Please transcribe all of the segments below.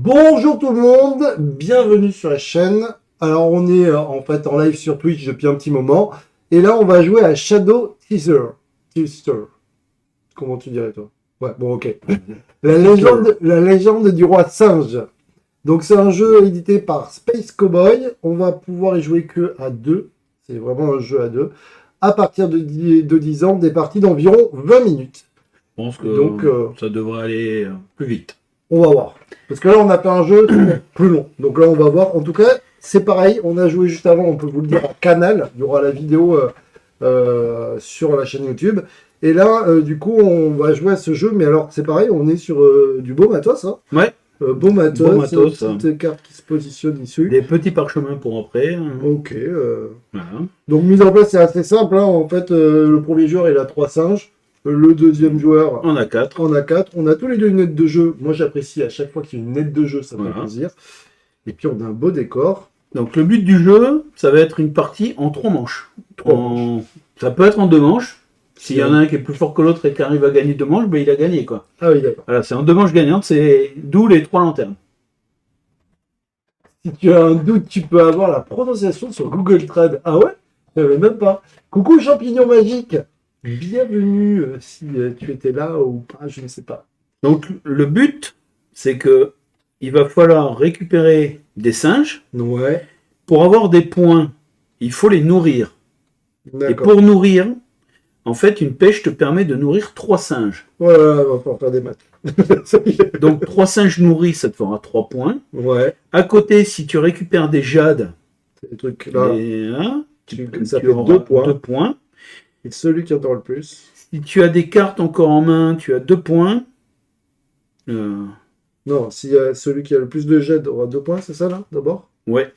Bonjour tout le monde, bienvenue sur la chaîne. Alors on est en fait en live sur Twitch depuis un petit moment. Et là on va jouer à Shadow Teaser. Teaser. Comment tu dirais toi? Ouais, bon ok. La légende du roi singe. Donc c'est un jeu édité par Space Cowboy. On va pouvoir y jouer que à deux. C'est vraiment un jeu à deux. À partir de 10 ans, des parties d'environ 20 minutes. Je pense que Donc ça devrait aller plus vite. on va voir. Parce que là, on a fait un jeu plus long. Donc là, on va voir. En tout cas, c'est pareil. On a joué juste avant, on peut vous le dire, à Canal. Il y aura la vidéo sur la chaîne YouTube. Et là, du coup, on va jouer à ce jeu. Mais alors, c'est pareil, on est sur du beau matos. Hein. Ouais. Beau matos. Beau matos. Une petite carte qui se positionne ici. Des petits parchemins pour après. Ok. Voilà. Donc, mise en place, c'est assez simple. Hein. En fait, le premier joueur, il a 3 singes. Le deuxième joueur, On a 4. on a 4. On a tous les deux une aide de jeu. Moi, j'apprécie à chaque fois qu'il y a une aide de jeu, ça me fait plaisir. Et puis, on a un beau décor. Donc le but du jeu, ça va être une partie en 3 manches. Ça peut être en 2 manches. S'il y en a un qui est plus fort que l'autre et qui arrive à gagner 2 manches, ben il a gagné quoi. Ah oui, d'accord. Voilà, c'est en 2 manches gagnantes, c'est d'où les 3 lanternes. Si tu as un doute, tu peux avoir la prononciation sur Google Trad. Ah ouais? Je savais même pas. Coucou champignon magique. Bienvenue si tu étais là ou pas, je ne sais pas. Donc le but, c'est que il va falloir récupérer des singes. Ouais. Pour avoir des points, il faut les nourrir. Et D'accord. pour nourrir, en fait, une pêche te permet de nourrir 3 singes. Voilà, on va pouvoir faire des maths. Ça y est. Donc 3 singes nourris, ça te fera 3 points. Ouais. À côté, si tu récupères des jades, C'est des trucs là. Ça fait auras 2 points. 2 points. Et celui qui entend le plus. Si tu as des cartes encore en main, tu as 2 points. Non, si celui qui a le plus de jets aura 2 points, c'est ça là, d'abord? Ouais.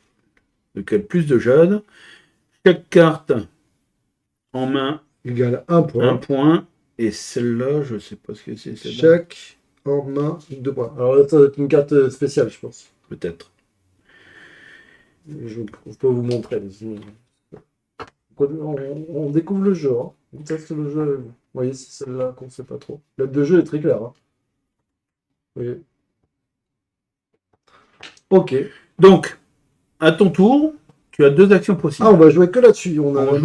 Donc il y a plus de jades. Chaque carte en main, Égale 1 point. 1 point. Et celle-là, je sais pas ce que c'est. Chaque en main 2 points. Alors là, ça va être une carte spéciale, je pense. Peut-être. Je peux vous montrer. On découvre le jeu. Hein. On teste le jeu. Vous voyez, c'est celle-là qu'on ne sait pas trop. L'aide de jeu est très claire. Hein. Vous voyez. Ok. Donc, à ton tour, tu as 2 actions possibles. Ah, on va jouer que là-dessus. On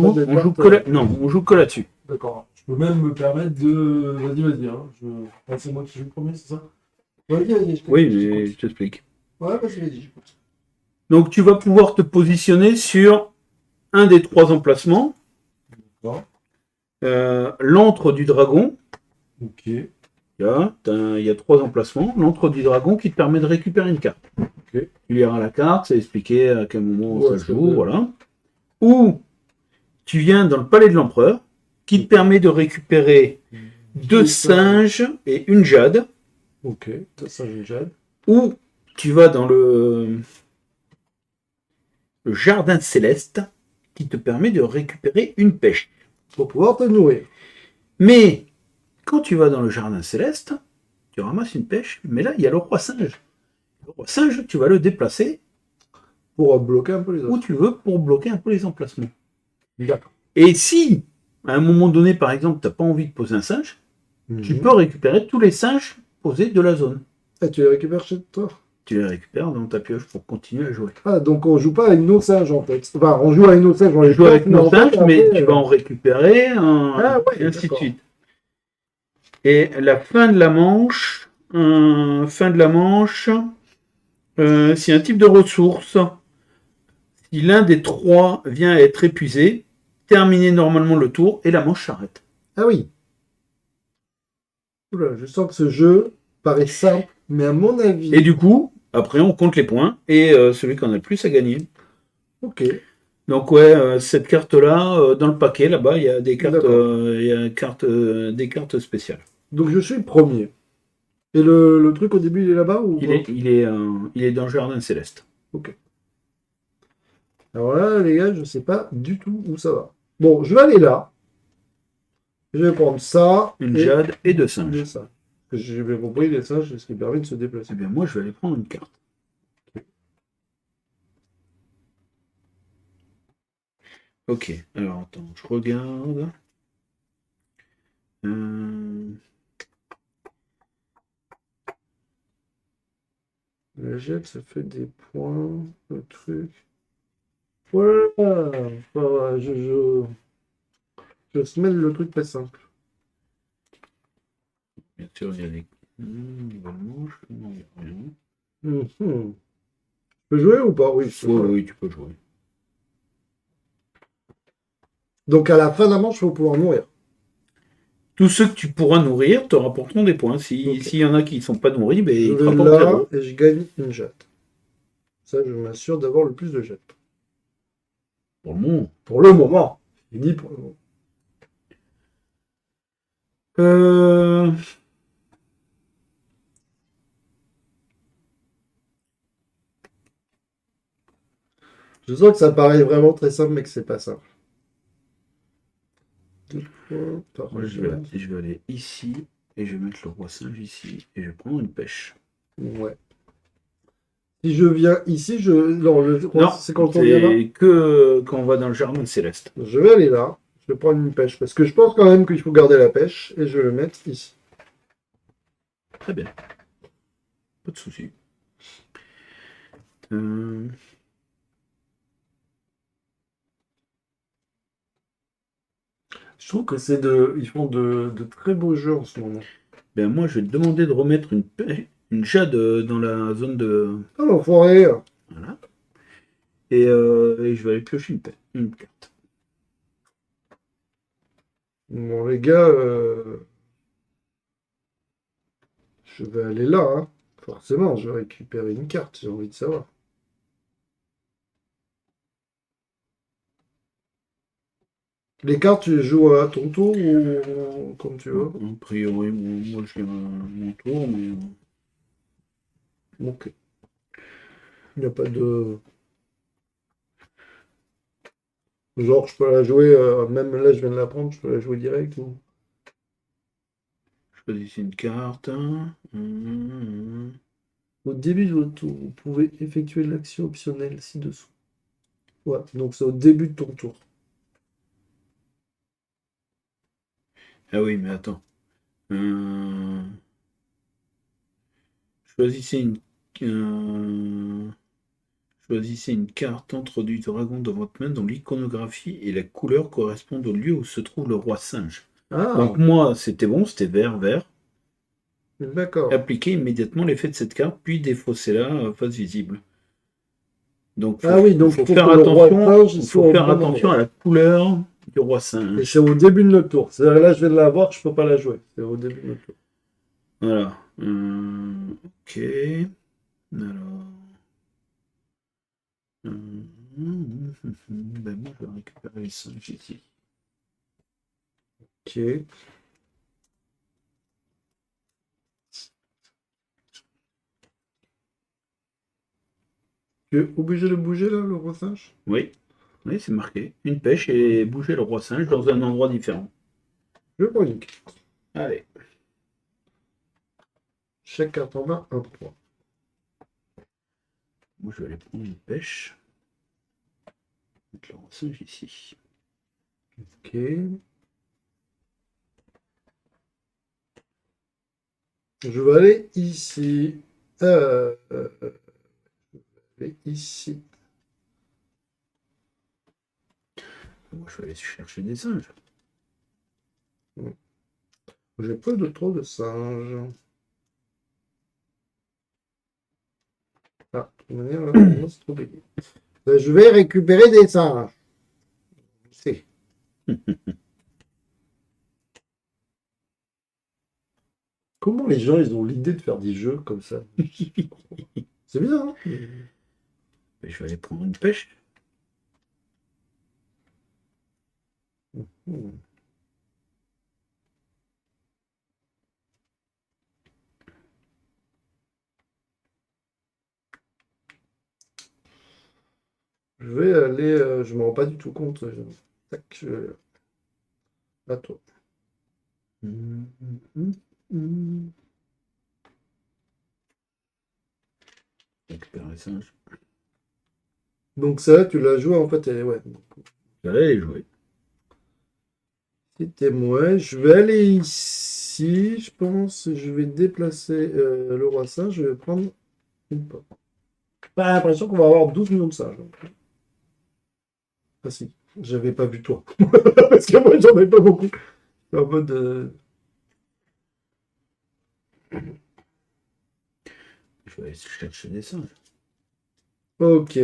joue que là-dessus. D'accord. Je peux même me permettre de. Vas-y. Hein. C'est moi qui joue le premier, c'est ça? Vas-y. Oui, mais je t'explique. Ouais, vas-y, j'écoute. Donc, tu vas pouvoir te positionner sur un des 3 emplacements. D'accord. L'antre du dragon. Ok. Il y a 3 emplacements. L'antre du dragon qui te permet de récupérer une carte. Ok. Tu liras la carte, c'est expliqué à quel moment Ouais, ça se joue, voilà. Ou tu viens dans le palais de l'empereur qui te permet de récupérer 2 singes et une jade. Ok, 2 singes et une jade. Ou tu vas dans le jardin céleste qui te permet de récupérer une pêche. Pour pouvoir te nourrir. Mais quand tu vas dans le jardin céleste, tu ramasses une pêche, mais là il y a le roi singe. Le roi singe, tu vas le déplacer Pour bloquer un peu les autres. où tu veux pour bloquer un peu les emplacements. D'accord. Et si, à un moment donné, par exemple, tu n'as pas envie de poser un singe, tu peux récupérer tous les singes posés de la zone. Ah, tu les récupères chez toi? Tu les récupères dans ta pioche pour continuer à jouer. Ah, donc on joue pas avec nos singes en fait. Enfin, on joue avec nos singes, on les joue avec nos singes, mais après, tu vas en récupérer, et ainsi de suite. Et la fin de la manche, c'est un type de ressource. Si l'un des 3 vient à être épuisé, terminez normalement le tour et la manche s'arrête. Ah oui. Oula, je sens que ce jeu paraît simple, mais à mon avis. Et du coup, après on compte les points et celui qui en a le plus a gagné. Ok. Donc ouais, cette carte-là, dans le paquet là-bas, il y a des cartes, des cartes spéciales. Donc je suis le premier. Et le truc au début, il est là-bas ou il est dans le jardin céleste. Ok. Alors là, les gars, je sais pas du tout où ça va. Bon, je vais aller là. Je vais prendre ça. Une jade et 2 singes. Ça. J'ai bien compris, les singes, c'est ce qui permet de se déplacer. Eh bien, moi, je vais aller prendre une carte. Ok, alors attends, je regarde. Le jet, ça fait des points. Le truc. Voilà. Enfin, je se mêle le truc pas simple. Bien sûr, il y a des. Nouvelle manche. Non, il n'y a rien. Mhm. Je peux jouer ou pas? Oui, je peux Oui, jouer. oui, tu peux jouer. Donc à la fin de la manche, il faut pouvoir mourir. Tous ceux que tu pourras nourrir te rapporteront des points. S'il Ok. y en a qui ne sont pas nourris, ben, Je ils te vais rapportent là 0. et je gagne une jette. Ça, je m'assure d'avoir le plus de jets. Pour le moment. Pour le moment. Je dis pour le moment. Euh... Je sens que ça paraît vraiment très simple, mais que c'est pas simple. 2 points par Moi, jet. je vais aller ici et je vais mettre le roi singe ici et je vais prendre une pêche. Ouais. Si je viens ici, je. Non, Non, c'est quand on vient là. c'est que quand on va dans le jardin céleste. Je vais aller là. Je vais prendre une pêche. Parce que je pense quand même qu'il faut garder la pêche. Et je vais le mettre ici. Très bien. Pas de souci. Euh, Je trouve que c'est de. Ils font de très beaux jeux en ce moment. Ben moi, je vais te demander de remettre une jade dans la zone de. Ah, l'enfoiré. Voilà. Et je vais aller piocher une carte. Bon, les gars, je vais aller là, hein. Forcément, je vais récupérer une carte, j'ai envie de savoir. Les cartes, tu les joues à ton tour ou comme tu veux? A priori, moi, je fais mon tour, mais. Ok. Il n'y a pas de... Genre, je peux la jouer, même là, je viens de la prendre, je peux la jouer direct ou... Choisissez une carte. Au début de votre tour, vous pouvez effectuer l'action optionnelle ci-dessous. Ouais, donc c'est au début de ton tour. Ah oui, mais attends. Euh, Choisissez une. euh, Choisissez une carte entre du dragon dans votre main dont l'iconographie et la couleur correspondent au lieu où se trouve le roi singe. Ah, Donc moi, c'était bon, c'était vert, vert. d'accord. Appliquez immédiatement l'effet de cette carte, puis défaussez-la à face visible. Donc Ah oui, donc il faut faut que faire le roi attention, singe il soit faut au faire bon attention à endroit. la couleur du roi Et singe. c'est au début de notre tour. C'est-à-dire là, je viens de la voir, je peux pas la jouer. C'est au début de notre tour. Voilà. Ok. Alors. Ben moi, je vais récupérer les singes ici. Ok. Tu es obligé de bouger là, le roi singe? Oui, oui, c'est marqué. Une pêche et bouger le roi singe dans un endroit différent. Je prends une carte. Allez. Chaque carte en main, un point. Moi, je vais aller prendre une pêche. Mettre le roi singe ici. Ok. Je vais aller ici. Je vais ici. Moi, je vais aller chercher des singes. J'ai pas de trop de singes. Ah, de toute manière, là, moi, c'est trop petit. Je vais récupérer des singes. C'est. Comment les gens, ils ont l'idée de faire des jeux comme ça? C'est bizarre, hein? Ben, je vais aller prendre une pêche. Hmm. Je vais aller. Je me rends pas du tout compte. Tac, à toi. Récupérer les singes. Donc ça, tu l'as joué en fait. Ouais. Je vais aller les jouer. C'était moi. Je vais aller ici, je pense. Je vais déplacer le roi singe. Je vais prendre une pomme. Pas l'impression qu'on va avoir 12 millions de singes. Ah si, j'avais pas vu toi. Parce que moi, j'en ai pas beaucoup. En mode... Je vais aller chercher des singes. Ok.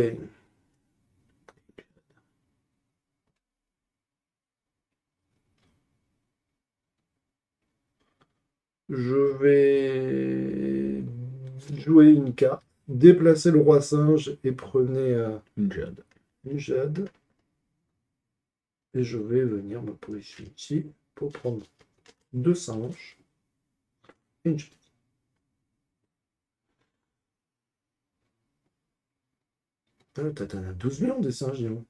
Je vais jouer une carte, déplacer le roi singe et prenez Une jade. une jade. Et je vais venir me positionner ici pour prendre 2 singes et une jade. T'en as 12 millions des singes, dis donc.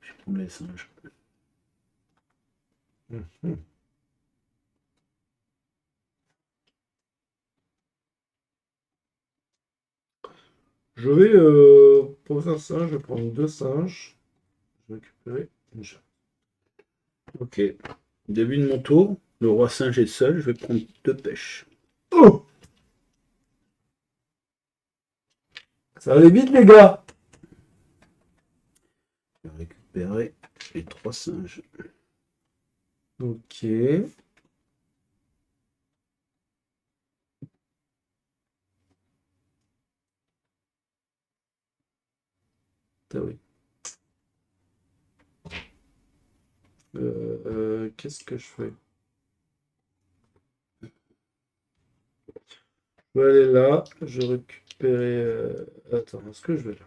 Je vais prendre les singes. Mhm. Je vais poser un singe, je vais prendre 2 singes. Je vais récupérer une jade. Ok. Début de mon tour. Le roi singe est seul. Je vais prendre 2 pêches. Oh! Ça allait vite, les gars! Je vais récupérer les 3 singes. Ok. Ah oui. Qu'est-ce que je fais? Je vais aller là, je vais récupérer. Attends, est-ce que je vais là?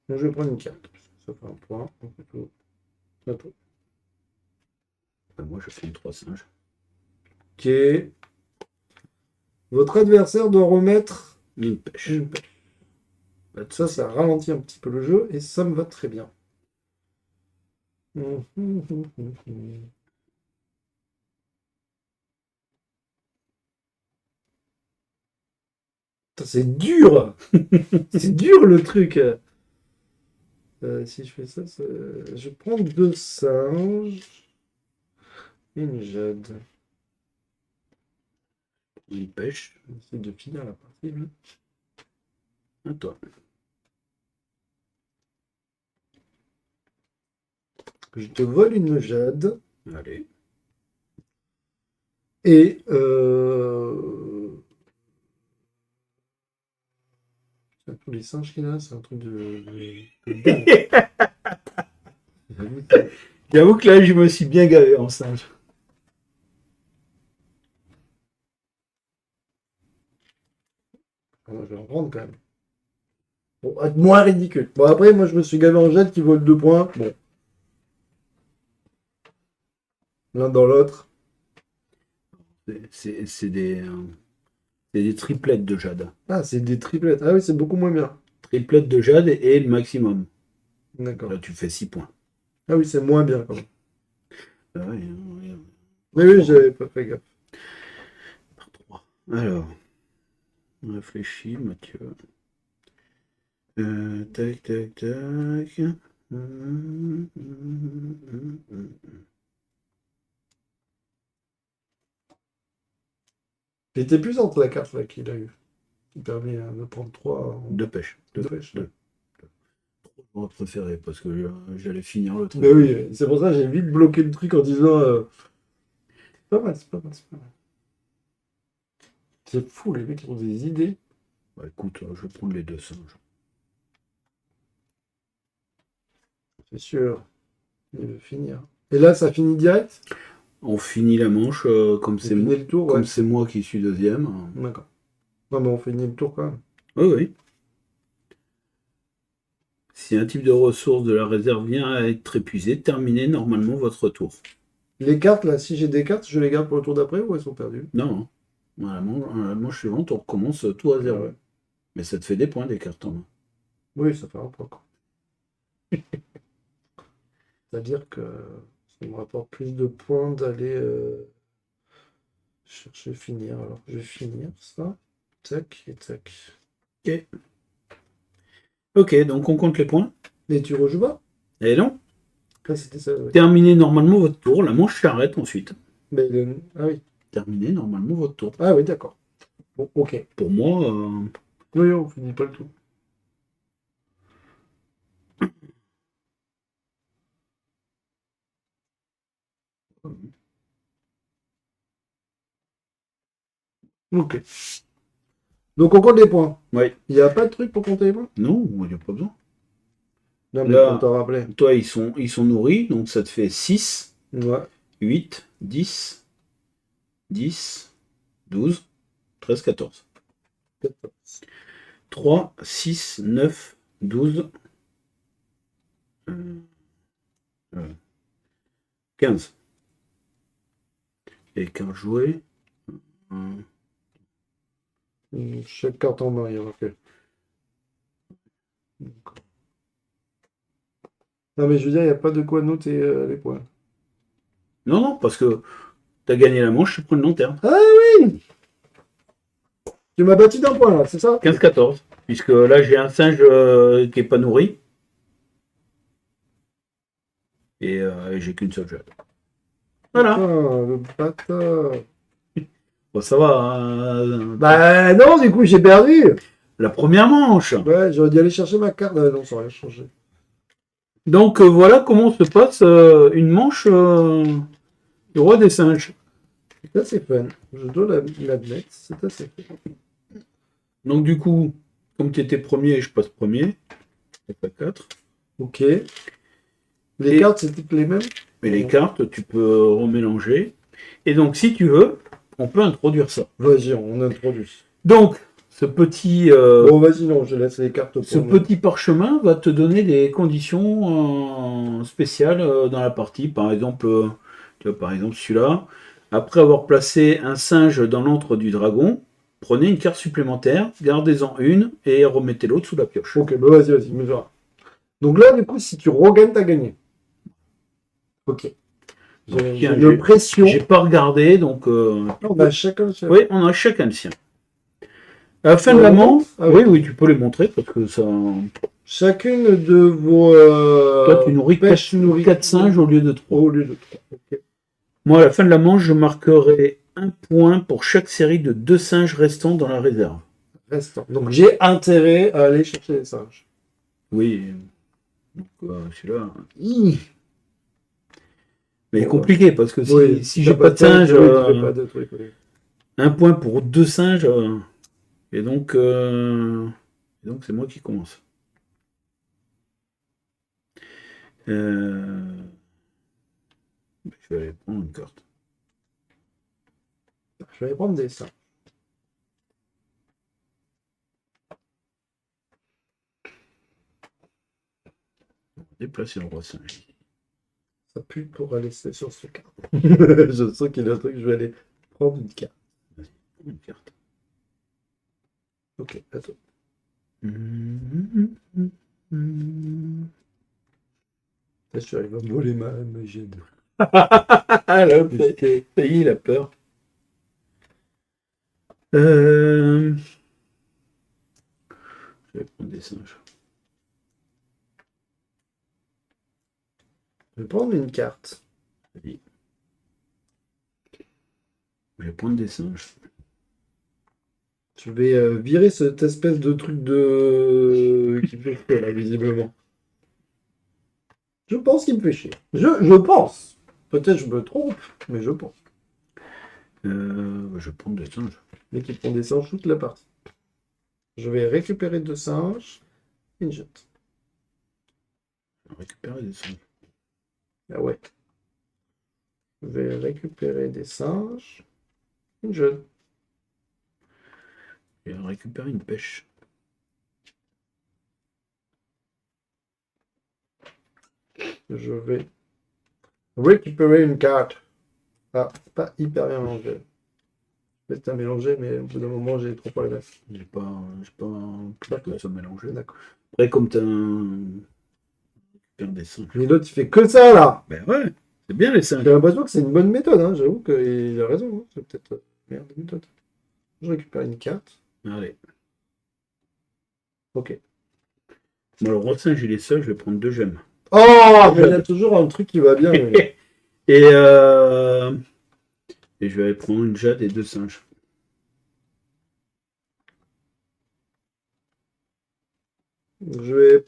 Donc, je vais prendre une carte. Ça fait un point. Attends. Moi, je fais 3 singes. Ok. Votre adversaire doit remettre Une pêche. une paire. Ça ralentit un petit peu le jeu et ça me va très bien. Putain, c'est dur! C'est dur le truc! Si je fais ça, je prends 2 singes et une jade. Une pêche. J'essaie de finir la partie là. À toi. Je te vole une jade Allez. et tous les singes qu'il a, c'est un truc de dingue. J'avoue que là, je me suis bien gavé en singe. Ah, je vais en prendre quand même. Bon, être moins ridicule. Bon, après, moi, je me suis gavé en jade qui vole 2 points. Bon. L'un dans l'autre. C'est des triplettes de jade. Ah, c'est des triplettes. Ah oui, c'est beaucoup moins bien. Triplettes de jade et le maximum. D'accord. Là, tu fais 6 points. Ah oui, c'est moins bien quand même. Ah ouais, ouais. Oui, oui, j'avais pas fait gaffe. Par 3. Alors, on réfléchit, Mathieu. Tac, tac, tac. J'étais plus entre la carte là qu'il a eu. Qui permet de prendre 3 Deux pêches. Deux pêches. Deux. J'aurais préféré parce que j'allais finir le truc. Mais oui, c'est pour ça que j'ai vite bloqué le truc en disant c'est pas mal, c'est pas mal, c'est pas mal. C'est fou, les mecs qui ont des idées. Bah, écoute, je vais prendre les 2 singes. C'est sûr. Il veut finir. Et là, ça finit direct? On finit la manche comme On c'est finit le tour, ouais. moi qui suis deuxième. D'accord. Non, mais on finit le tour quand même. Oui, oui. Si un type de ressource de la réserve vient à être épuisé, terminez normalement votre tour. Les cartes, là, si j'ai des cartes, je les garde pour le tour d'après ou elles sont perdues? Non, hein. À la manche suivante, on recommence tout à zéro. Ah ouais. Mais ça te fait des points des cartes en main. Oui, ça fait un point, quoi. C'est-à-dire que ça me rapporte plus de points d'aller chercher finir. Alors, je vais finir ça. Tac et tac. Ok, donc on compte les points. Et tu rejoues pas? Et non, Ah, c'était ça, oui. Terminez normalement votre tour. La manche s'arrête ensuite. Mais ah oui. Terminez normalement votre tour. Ah oui, d'accord. Bon, ok. Pour moi, Oui, on finit pas le tout. Ok. Donc on compte les points. ouais. Il n'y a pas de truc pour compter les points? Non, il n'y a pas besoin. Non, mais Là- on t'a rappelé. Toi, ils sont nourris, donc ça te fait 6, Ouais. 8, 10, 10, 12, 13, 14. 3, 6, 9, 12, 15. Et 15 joués. Chaque carte en main, il y a marqué. D'accord. Non, mais je veux dire, il n'y a pas de quoi noter les points. Non, non, parce que tu as gagné la manche, tu prends une lanterne. Ah oui! Tu m'as battu d'un point là, c'est ça? 15-14. Puisque là, j'ai un singe qui n'est pas nourri. Et j'ai qu'une seule jade. Voilà. Putain, le bâtard. Bon, ça va. Hein. Bah non, du coup, j'ai perdu. La première manche. Ouais, j'aurais dû aller chercher ma carte. Non, ça aurait changé. Donc voilà comment se passe une manche du roi des singes. C'est assez fun. Je dois l'admettre, c'est assez fun. Donc du coup, comme tu étais premier, je passe premier. Pas 4. Ok. Les cartes, c'est toutes les mêmes? Mais les cartes, tu peux remélanger. Et donc, si tu veux, on peut introduire ça. Vas-y, on introduit. Donc, ce petit, Bon, vas-y, non, je laisse les cartes pour ce moi. petit parchemin va te donner des conditions spéciales dans la partie. Par exemple, tu vois, par exemple celui-là. Après avoir placé un singe dans l'antre du dragon, prenez une carte supplémentaire, gardez-en une et remettez l'autre sous la pioche. Ok, bah vas-y, me verra. Donc là, du coup, si tu regagnes, t'as gagné. Ok. Donc, J'ai tiens, une pression. J'ai pas regardé, donc. On a chacun le sien. Oui, on a chacun le sien. À la fin On de la les manche, montre? Ah oui, oui. oui, tu peux les montrer parce que ça. Chacune de vos Toi, tu nourris pêches nourries 4 singes au lieu de 3. au lieu de 3. Ok. Moi, à la fin de la manche, je marquerai un point pour chaque série de 2 singes restants dans la réserve. Restant. Donc j'ai intérêt à aller chercher les singes. Oui. Donc, celui-là. Mais Bon, compliqué parce que oui, si t'as j'ai pas de singe, oui, tu fais pas de trucs. Oui. un point pour 2 singes. Et donc c'est moi qui commence. Je vais aller prendre une carte. Je vais aller prendre des singes. Déplacer le roi singe. Ça pue pour aller sur ce carte. Je sens qu'il y a un truc, je vais aller prendre une carte. Vas-y, prends une carte. Ok, attends. Je suis arrivé à me voler ma jet de. Ça y est, il a peur. Je vais prendre des singes. Je vais prendre une carte. Vas-y. Je vais prendre des singes. Je vais virer cette espèce de truc de qui me fait chier là, visiblement. Je pense qu'il me fait chier. Je pense. Peut-être je me trompe, mais je pense. Je vais prendre des singes. Mais qui prend des singes toute la partie. Je vais récupérer 2 singes. Une jette. Je vais récupérer des singes. Ah ouais. Je vais récupérer des singes. Une jette. Je vais récupérer une pêche. Je vais récupérer une carte. Ah, c'est pas hyper bien mélangé. C'est à mélanger, mais au bout d'un moment, j'ai trop pas les mettre. J'ai pas plus que ça mélangé. D'accord. Après, comme t'as un. Récupère des singes. Mais l'autre, il fait que ça, là. Ben ouais, c'est bien les singes. J'ai l'impression que c'est une bonne méthode, hein. J'avoue qu'il a raison. Hein. C'est peut-être merde de méthode. Je récupère une carte. Allez. Ok. Bon, le roi singe, il est seul, je vais prendre 2 gemmes. Oh, mais il y a toujours un truc qui va bien. Mais... Et, et je vais prendre une jade et 2 singes. Je vais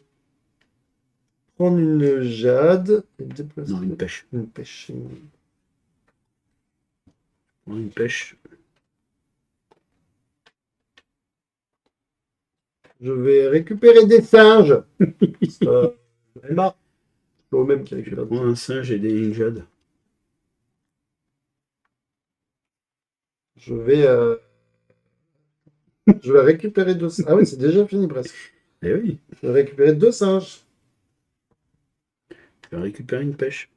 prendre une jade et déplacer Non, une pêche. une pêche. Une pêche. Je vais récupérer des singes. J'en ai marre. C'est au même qui Je récupère des prends un singe et une jade. Je vais récupérer deux singes. Ah oui, c'est déjà fini presque. Eh oui, Je vais récupérer deux singes. je vais récupérer une pêche.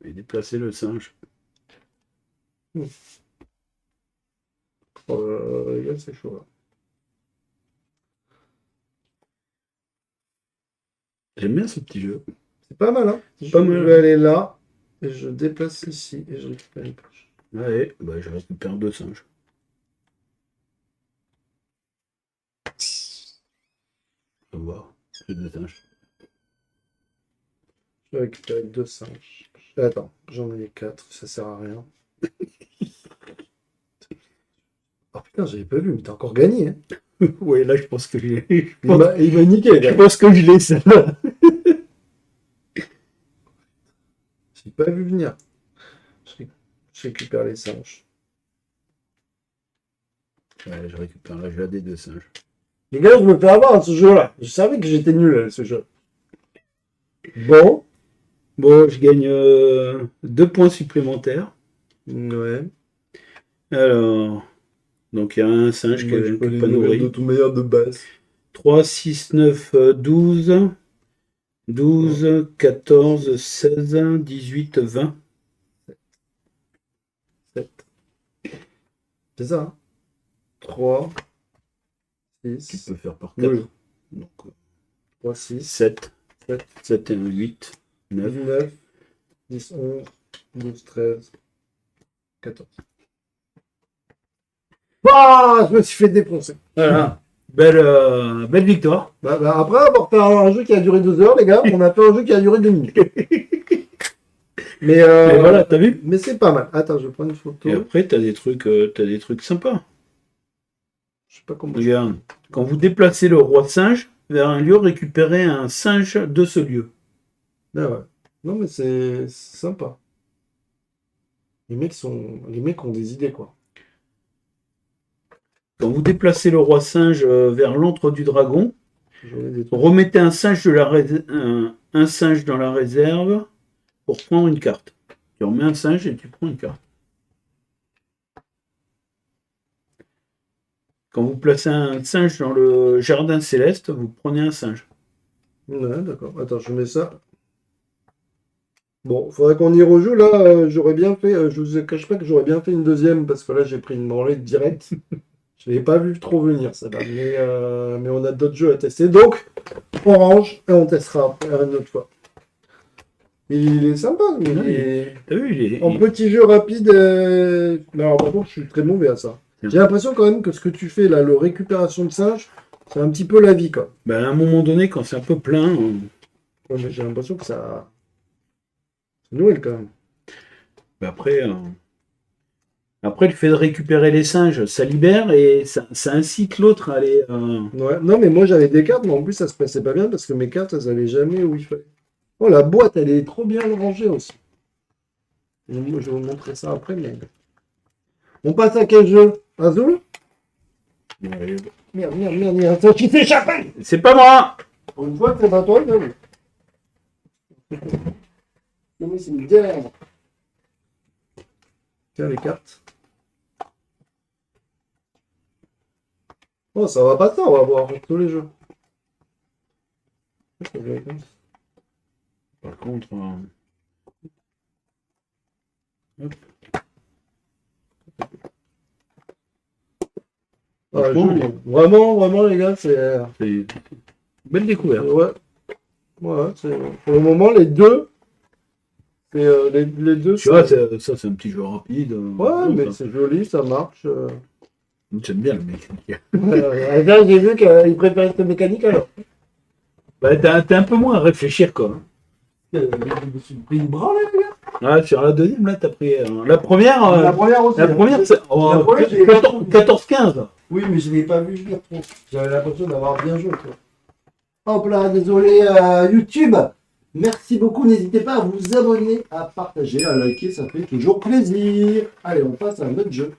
Et déplacer le singe. Les gars, c'est chaud là. J'aime bien ce petit jeu. C'est pas mal, hein? Pas Je mal. vais aller là et je déplace ici et je récupère une pêche. Allez, bah, je récupère 2 singes. On va voir. J'ai 2 singes. Je vais récupérer deux singes. Attends, j'en ai quatre, ça sert à rien. Oh putain, j'avais pas vu, mais t'as encore gagné. Hein. Ouais, là, je pense que j'ai. Il m'a niqué, les Je gars. pense que je l'ai, celle-là. J'ai pas vu venir. Je récupère les singes. Ouais, je récupère la jade et 2 singes. Les gars, je me fais avoir à ce jeu-là. Je savais que j'étais nul à ce jeu. Bon. Bon, je gagne 2 points supplémentaires. Ouais. Alors, donc il y a un singe qui Moi, n'est je peux pas les nourrir de nourri. tout meilleur de base. 3, 6, 9, 12. 12, 14, 16, 18, 20. 7. C'est ça, hein? 3, Tu 6, peux faire par 4. Oui. Donc 3, 6, 7. 7, 7 et 1, 8. 9. 9, 10, 11, 12, 13, 14. Ah, je me suis fait défoncer. Voilà. Belle victoire. Après avoir fait un jeu qui a duré 2 heures, les gars, on a fait un jeu qui a duré 2 minutes. Mais voilà, t'as vu? Mais c'est pas mal. Attends, je vais prendre une photo. Et après, t'as des trucs sympas. Je sais pas comment. Regarde. Quand vous déplacez le roi singe vers un lieu, récupérez un singe de ce lieu. Ah ouais. Non, mais c'est sympa. Les mecs ont des idées, quoi. Quand vous déplacez le roi singe vers l'antre du dragon, J'en ai des trucs. remettez un singe, un singe dans la réserve pour prendre une carte. Tu remets un singe et tu prends une carte. Quand vous placez un singe dans le jardin céleste, vous prenez un singe. Ouais, d'accord. Attends, je mets ça. Bon, faudrait qu'on y rejoue. Là, j'aurais bien fait. Je vous cache pas que j'aurais bien fait une deuxième parce que là, j'ai pris une branlée directe. Je l'avais pas vu trop venir, ça va. Mais on a d'autres jeux à tester. Donc, on range et on testera après une autre fois. Il est sympa. T'as vu, En petit jeu rapide. Mais alors, par contre, je suis très mauvais à ça. J'ai l'impression quand même que ce que tu fais là, le récupération de singe, c'est un petit peu la vie, quoi. Ben, à un moment donné, quand c'est un peu plein, Ouais, mais j'ai l'impression que ça. C'est Noël quand même. ben après, le fait de récupérer les singes, ça libère et ça incite l'autre à aller. Ouais. Non, mais moi j'avais des cartes, mais en plus ça se passait pas bien parce que mes cartes elles allaient jamais où il fallait. Oh, la boîte elle est trop bien rangée aussi. Et moi, je vais vous montrer ça après, mais. On passe à quel jeu? Azul? Merde, il y a un truc qui s'est échappé! C'est pas moi! Pour une fois, c'est pas toi, Azul. Mais c'est une guerre. Tiens, les cartes. Oh, ça va pas ça, on va voir tous les jeux. Par contre. Hop. Ah, joli. Vraiment, les gars, c'est. C'est une belle découverte. Ouais. Ouais, pour le moment, les deux. C'est, les deux. Tu vois, ça, c'est un petit jeu rapide. Ouais, mais ça. c'est joli, ça marche. J'aime bien le mec. Là, j'ai vu qu'il préférait cette mécanique alors. Bah, t'as un peu moins à réfléchir, quoi. Je me suis pris une branle, les gars. Ouais, sur la deuxième, là, t'as pris. La première, La première aussi. la première, c'est La première, je l'ai pas trouvée. 14-15. Oui, mais je ne l'ai pas vu jouer trop. J'avais l'impression d'avoir bien joué, quoi. Hop là, désolé YouTube. Merci beaucoup. N'hésitez pas à vous abonner, à partager, à liker. Ça fait toujours plaisir. Allez, on passe à un autre jeu.